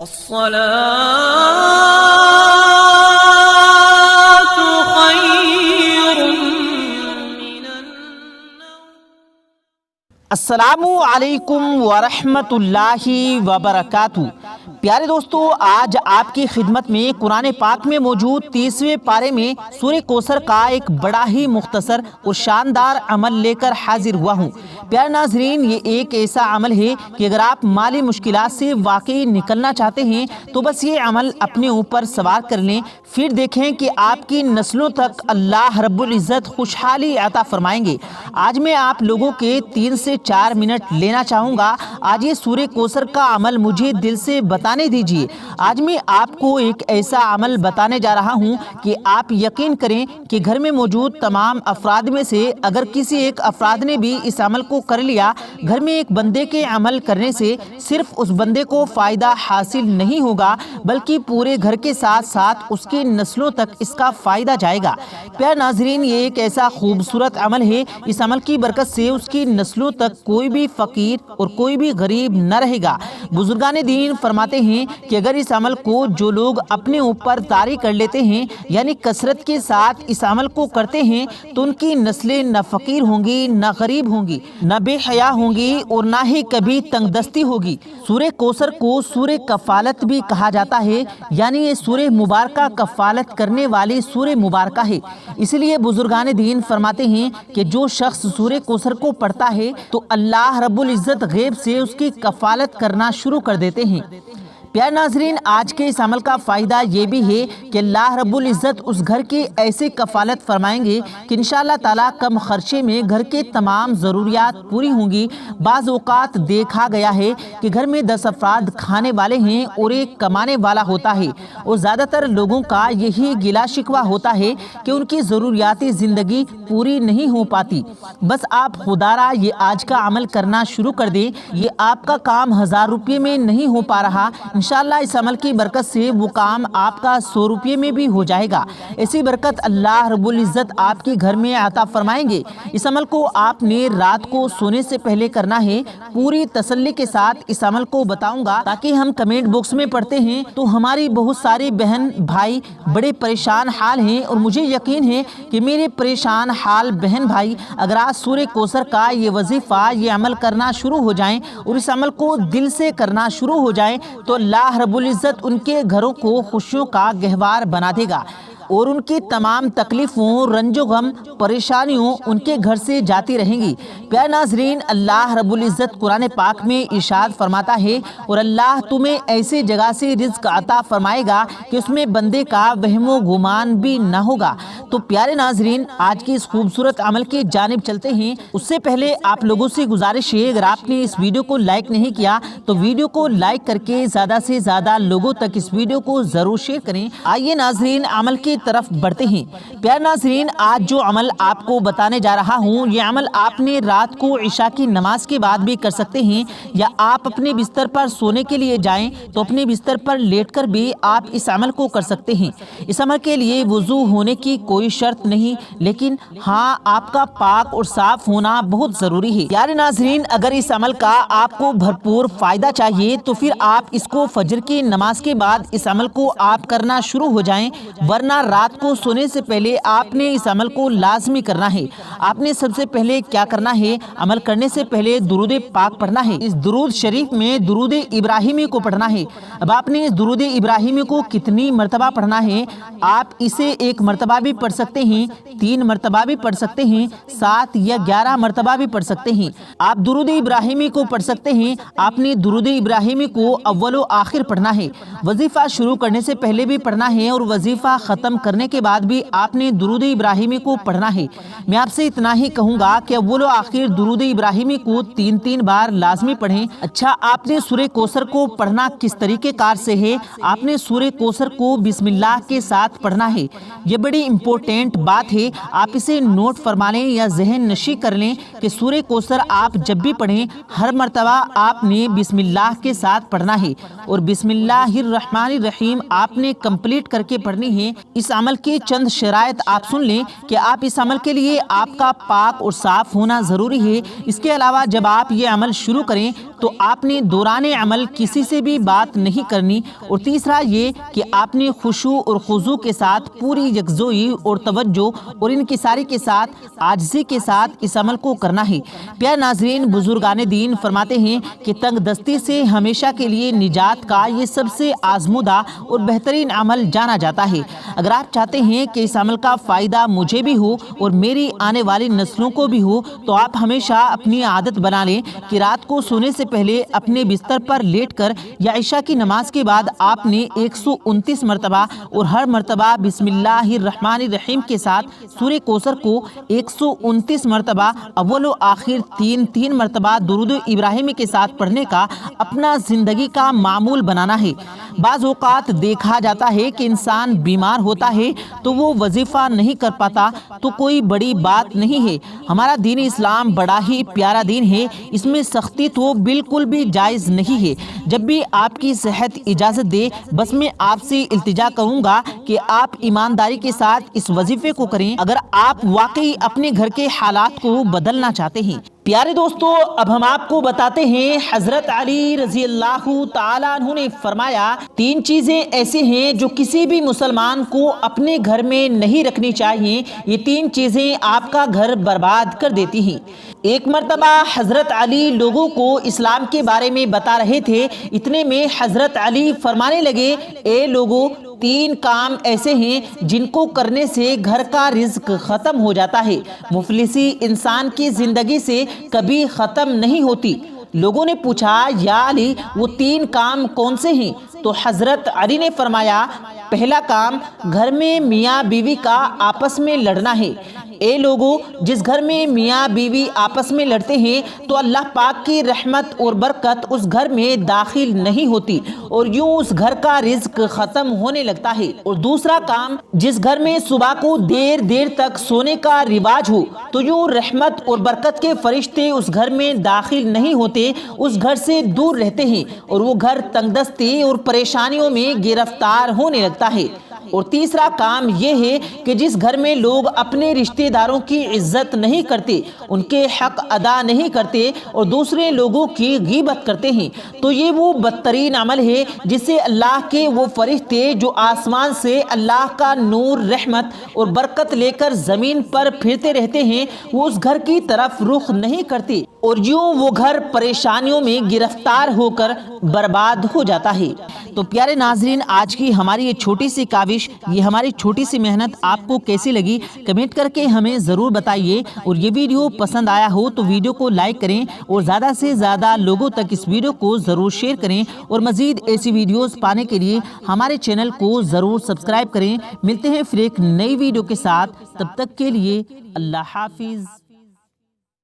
الصلاة خير من النوم۔ السلام علیکم ورحمۃ اللہ وبرکاتہ۔ پیارے دوستو، آج آپ کی خدمت میں قرآن پاک میں موجود 30ویں پارے میں سورہ کوثر کا ایک بڑا ہی مختصر اور شاندار عمل لے کر حاضر ہوا ہوں۔ پیارے ناظرین، یہ ایک ایسا عمل ہے کہ اگر آپ مالی مشکلات سے واقعی نکلنا چاہتے ہیں تو بس یہ عمل اپنے اوپر سوار کر لیں، پھر دیکھیں کہ آپ کی نسلوں تک اللہ رب العزت خوشحالی عطا فرمائیں گے۔ آج میں آپ لوگوں کے 3 سے 4 منٹ لینا چاہوں گا۔ آج یہ سورہ کوثر کا عمل مجھے دل سے بتانے دیجیے۔ آج میں آپ کو ایک ایسا عمل بتانے جا رہا ہوں کہ آپ یقین کریں کہ گھر میں موجود تمام افراد میں سے اگر کسی ایک افراد نے بھی اس عمل کو کر لیا، گھر میں ایک بندے کے عمل کرنے سے صرف اس بندے کو فائدہ حاصل نہیں ہوگا بلکہ پورے گھر کے ساتھ ساتھ اس کی نسلوں تک اس کا فائدہ جائے گا۔ پیارے ناظرین، یہ ایک ایسا خوبصورت عمل ہے، اس عمل کی برکت سے اس کی نسلوں تک کوئی بھی فقیر اور کوئی بھی غریب نہ رہے گا۔ بزرگان دین فرماتے ہیں کہ اگر اس عمل کو جو لوگ اپنے اوپر طاری کر لیتے ہیں، یعنی کثرت کے ساتھ اس عمل کو کرتے ہیں، تو ان کی نسلیں نہ فقیر ہوں گی، نہ غریب ہوں گی، نہ بے حیا ہوں گی اور نہ ہی کبھی تنگ دستی ہوگی۔ سورہ کوثر کو سورہ کفالت بھی کہا جاتا ہے، یعنی یہ سورہ مبارکہ کفالت کرنے والی سورہ مبارکہ ہے۔ اس لیے بزرگان دین فرماتے ہیں کہ جو شخص سورہ کوثر کو پڑھتا ہے تو اللہ رب العزت غیب سے اس کی کفالت کرنا شروع کر دیتے ہیں۔ پیارے ناظرین، آج کے اس عمل کا فائدہ یہ بھی ہے کہ اللہ رب العزت اس گھر کی ایسے کفالت فرمائیں گے کہ انشاءاللہ تعالیٰ کم خرچے میں گھر کے تمام ضروریات پوری ہوں گی۔ بعض اوقات دیکھا گیا ہے کہ گھر میں 10 افراد کھانے والے ہیں اور ایک کمانے والا ہوتا ہے، اور زیادہ تر لوگوں کا یہی گلہ شکوہ ہوتا ہے کہ ان کی ضروریاتی زندگی پوری نہیں ہو پاتی۔ بس آپ خدارا یہ آج کا عمل کرنا شروع کر دیں۔ یہ آپ کا کام 1000 روپے میں نہیں ہو پا رہا، انشاءاللہ اس عمل کی برکت سے وہ کام آپ کا 100 روپے میں بھی ہو جائے گا۔ ایسی برکت اللہ رب العزت آپ کے گھر میں عطا فرمائیں گے۔ اس عمل کو آپ نے رات کو سونے سے پہلے کرنا ہے۔ پوری تسلی کے ساتھ اس عمل کو بتاؤں گا تاکہ ہم کمنٹ باکس میں پڑھتے ہیں تو ہماری بہت ساری بہن بھائی بڑے پریشان حال ہیں، اور مجھے یقین ہے کہ میرے پریشان حال بہن بھائی اگر آج سورہ کوثر کا یہ وظیفہ، یہ عمل کرنا شروع ہو جائیں اور اس عمل کو دل سے کرنا شروع ہو جائیں تو اللہ رب العزت ان کے گھروں کو خوشیوں کا گہوار بنا دے گا، اور ان کی تمام تکلیفوں، رنج و غم، پریشانیوں ان کے گھر سے جاتی رہیں گی۔ پیارے ناظرین، اللہ رب العزت قرآن پاک میں ارشاد فرماتا ہے، اور اللہ تمہیں ایسے جگہ سے رزق عطا فرمائے گا کہ اس میں بندے کا وہم و گمان بھی نہ ہوگا۔ تو پیارے ناظرین، آج کی اس خوبصورت عمل کی جانب چلتے ہیں۔ اس سے پہلے آپ لوگوں سے گزارش ہے، اگر آپ نے اس ویڈیو کو لائک نہیں کیا تو ویڈیو کو لائک کر کے زیادہ سے زیادہ لوگوں تک اس ویڈیو کو ضرور شیئر کریں۔ آئیے ناظرین، عمل کی طرف بڑھتے ہیں۔ پیارے ناظرین، آج جو عمل آپ کو بتانے جا رہا ہوں، یہ عمل آپ نے رات کو عشاء کی نماز کے بعد بھی کر سکتے ہیں، یا آپ اپنے بستر پر سونے کے لیے جائیں تو اپنے بستر پر لیٹ کر بھی آپ اس عمل کو کر سکتے ہیں۔ اس عمل کے لیے وضو ہونے کی کوئی شرط نہیں، لیکن ہاں آپ کا پاک اور صاف ہونا بہت ضروری ہے۔ پیارے ناظرین، اگر اس عمل کا آپ کو بھرپور فائدہ چاہیے تو پھر آپ اس کو فجر کی نماز کے بعد اس عمل کو آپ کرنا شروع ہو جائیں، ورنہ رات کو سونے سے پہلے آپ نے اس عمل کو لازمی کرنا ہے۔ آپ نے سب سے پہلے کیا کرنا ہے؟ عمل کرنے سے پہلے درود پاک پڑھنا ہے۔ اس درود شریف میں درود ابراہیمی کو پڑھنا ہے۔ اب آپ نے اس درود ابراہیمی کو کتنی مرتبہ پڑھنا ہے؟ آپ اسے 1 مرتبہ بھی پڑھ سکتے ہیں، 3 مرتبہ بھی پڑھ سکتے ہیں، 7 یا 11 مرتبہ بھی پڑھ سکتے ہیں۔ آپ درود ابراہیمی کو پڑھ سکتے ہیں۔ آپ نے درود ابراہیمی کو اول و آخر پڑھنا ہے۔ وظیفہ شروع کرنے سے پہلے بھی پڑھنا ہے، اور وظیفہ ختم کرنے کے بعد بھی آپ نے درود ابراہیمی کو پڑھنا ہے۔ میں آپ سے اتنا ہی کہوں گا کہ اول و آخر درود ابراہیمی کو 3 بار لازمی پڑھیں۔ اچھا، آپ نے سورہ کوثر کو پڑھنا کس طریقے کار سے ہے؟ آپ نے سورہ کوثر کو بسم اللہ کے ساتھ پڑھنا ہے۔ یہ بڑی امپورٹنٹ بات ہے، آپ اسے نوٹ فرما لیں یا ذہن نشی کر لیں کہ سورہ کوثر آپ جب بھی پڑھیں ہر مرتبہ آپ نے بسم اللہ کے ساتھ پڑھنا ہے، اور بسم اللہ الرحمن الرحیم آپ نے کمپلیٹ کر کے پڑھنی ہے۔ اس عمل کے چند شرائط آپ سن لیں کہ آپ اس عمل کے لیے آپ کا پاک اور صاف ہونا ضروری ہے۔ اس کے علاوہ جب آپ یہ عمل شروع کریں تو آپ نے دوران عمل کسی سے بھی بات نہیں کرنی، اور تیسرا یہ کہ آپ نے خشوع اور خضوع کے ساتھ پوری یکجوئی اور توجہ اور انکساری کے ساتھ عاجزی کے ساتھ اس عمل کو کرنا ہے۔ پیارے ناظرین، بزرگان دین فرماتے ہیں کہ تنگ دستی سے ہمیشہ کے لیے نجات کا یہ سب سے آزمودہ اور بہترین عمل جانا جاتا ہے۔ اگر آپ چاہتے ہیں کہ اس عمل کا فائدہ مجھے بھی ہو اور میری آنے والی نسلوں کو بھی ہو تو آپ ہمیشہ اپنی عادت بنا لیں کہ رات کو سونے سے پہلے اپنے بستر پر لیٹ کر یا عشاء کی نماز کے بعد آپ نے 129 مرتبہ اور ہر مرتبہ بسم اللہ الرحمن الرحیم کے ساتھ سورہ کوثر کو 129 مرتبہ اول و آخر 3 مرتبہ درود ابراہیمی کے ساتھ پڑھنے کا اپنا زندگی کا معمول بنانا ہے۔ بعض اوقات دیکھا جاتا ہے کہ انسان بیمار ہوتا ہے تو وہ وظیفہ نہیں کر پاتا، تو کوئی بڑی بات نہیں ہے۔ ہمارا دین اسلام بڑا ہی پیارا دین ہے، اس میں سختی تو بالکل بھی جائز نہیں ہے۔ جب بھی آپ کی صحت اجازت دے، بس میں آپ سے التجا کروں گا کہ آپ ایمانداری کے ساتھ اس وظیفے کو کریں اگر آپ واقعی اپنے گھر کے حالات کو بدلنا چاہتے ہیں۔ پیارے دوستو، اب ہم آپ کو بتاتے ہیں حضرت علی رضی اللہ تعالیٰ عنہ نے فرمایا 3 چیزیں ایسے ہیں جو کسی بھی مسلمان کو اپنے گھر میں نہیں رکھنی چاہیے۔ یہ 3 چیزیں آپ کا گھر برباد کر دیتی ہیں۔ ایک مرتبہ حضرت علی لوگوں کو اسلام کے بارے میں بتا رہے تھے، اتنے میں حضرت علی فرمانے لگے، اے لوگو، 3 کام ایسے ہیں جن کو کرنے سے گھر کا رزق ختم ہو جاتا ہے، مفلسی انسان کی زندگی سے کبھی ختم نہیں ہوتی۔ لوگوں نے پوچھا، یا علی وہ 3 کام کون سے ہیں؟ تو حضرت علی نے فرمایا، پہلا کام گھر میں میاں بیوی کا آپس میں لڑنا ہے۔ اے لوگو، جس گھر میں میاں بیوی آپس میں لڑتے ہیں تو اللہ پاک کی رحمت اور برکت اس گھر میں داخل نہیں ہوتی اور یوں اس گھر کا رزق ختم ہونے لگتا ہے۔ اور دوسرا کام، جس گھر میں صبح کو دیر تک سونے کا رواج ہو تو یوں رحمت اور برکت کے فرشتے اس گھر میں داخل نہیں ہوتے، اس گھر سے دور رہتے ہیں اور وہ گھر تنگ دستی اور پریشانیوں میں گرفتار ہونے لگتا ہے۔ اور تیسرا کام یہ ہے کہ جس گھر میں لوگ اپنے رشتہ داروں کی عزت نہیں کرتے، ان کے حق ادا نہیں کرتے اور دوسرے لوگوں کی غیبت کرتے ہیں، تو یہ وہ بدترین عمل ہے جس سے اللہ کے وہ فرشتے جو آسمان سے اللہ کا نور، رحمت اور برکت لے کر زمین پر پھرتے رہتے ہیں، وہ اس گھر کی طرف رخ نہیں کرتے اور یوں وہ گھر پریشانیوں میں گرفتار ہو کر برباد ہو جاتا ہے۔ تو پیارے ناظرین، آج کی ہماری یہ چھوٹی سی کاوش، یہ ہماری چھوٹی سی محنت آپ کو کیسی لگی کمنٹ کر کے ہمیں ضرور بتائیے، اور یہ ویڈیو پسند آیا ہو تو ویڈیو کو لائک کریں اور زیادہ سے زیادہ لوگوں تک اس ویڈیو کو ضرور شیئر کریں، اور مزید ایسی ویڈیوز پانے کے لیے ہمارے چینل کو ضرور سبسکرائب کریں۔ ملتے ہیں پھر ایک نئی ویڈیو کے ساتھ، تب تک کے لیے اللہ حافظ۔